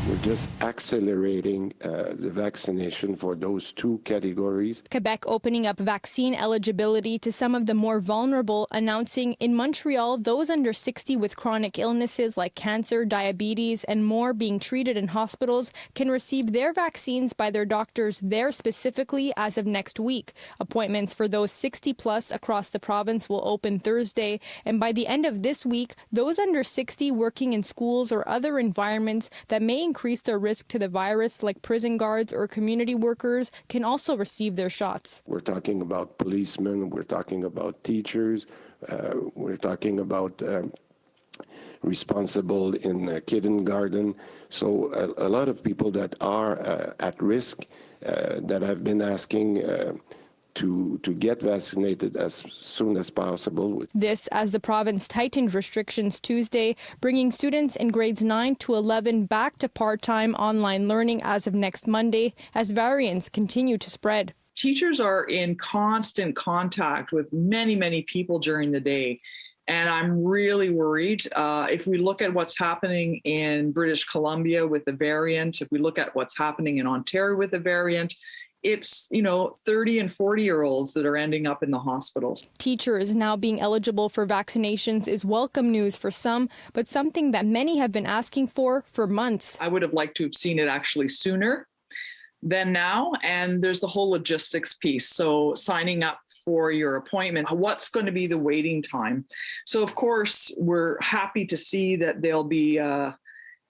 We're just accelerating the vaccination for those two categories. Quebec opening up vaccine eligibility to some of the more vulnerable, announcing in Montreal those under 60 with chronic illnesses like cancer, diabetes, and more being treated in hospitals can receive their vaccines by their doctors there specifically as of next week. Appointments for those 60 plus across the province will open Thursday, and by the end of this week, those under 60 working in schools or other environments that may increase their risk to the virus, like prison guards or community workers, can also receive their shots. We're talking about policemen, we're talking about teachers, we're talking about responsible in kindergarten. So a lot of people that are at risk that have been asking to get vaccinated as soon as possible. This as the province tightened restrictions Tuesday, bringing students in grades 9 to 11 back to part-time online learning as of next Monday as variants continue to spread. Teachers are in constant contact with many, many people during the day. And I'm really worried. If we look at what's happening in British Columbia with the variant, if we look at what's happening in Ontario with the variant, it's, 30 and 40-year-olds that are ending up in the hospitals. Teachers now being eligible for vaccinations is welcome news for some, but something that many have been asking for months. I would have liked to have seen it actually sooner than now. And there's the whole logistics piece. So signing up for your appointment, what's going to be the waiting time? So, of course, we're happy to see that they'll be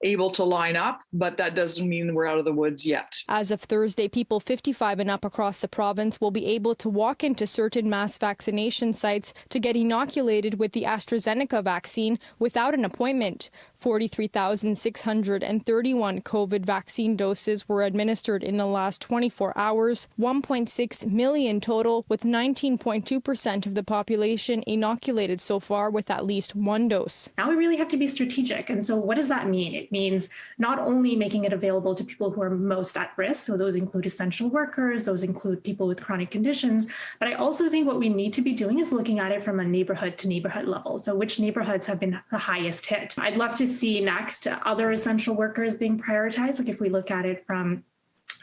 able to line up, but that doesn't mean we're out of the woods yet. As of Thursday, people 55 and up across the province will be able to walk into certain mass vaccination sites to get inoculated with the AstraZeneca vaccine without an appointment. 43,631 COVID vaccine doses were administered in the last 24 hours, 1.6 million total, with 19.2% of the population inoculated so far with at least one dose. Now we really have to be strategic. And so what does that mean? It means not only making it available to people who are most at risk, so those include essential workers, those include people with chronic conditions, but I also think what we need to be doing is looking at it from a neighborhood to neighborhood level. So which neighborhoods have been the highest hit? I'd love to see next other essential workers being prioritized. Like if we look at it from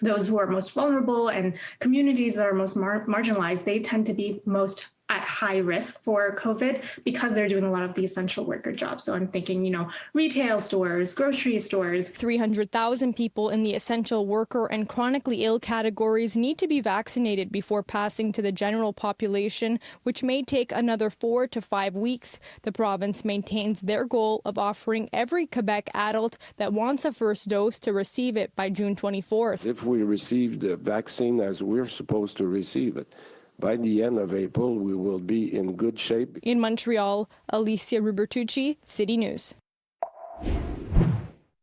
those who are most vulnerable and communities that are most marginalized, they tend to be most at high risk for COVID because they're doing a lot of the essential worker jobs. So I'm thinking, retail stores, grocery stores. 300,000 people in the essential worker and chronically ill categories need to be vaccinated before passing to the general population, which may take another 4 to 5 weeks. The province maintains their goal of offering every Quebec adult that wants a first dose to receive it by June 24th. If we receive the vaccine as we're supposed to receive it, by the end of April, we will be in good shape. In Montreal, Alyssia Rubertucci, City News.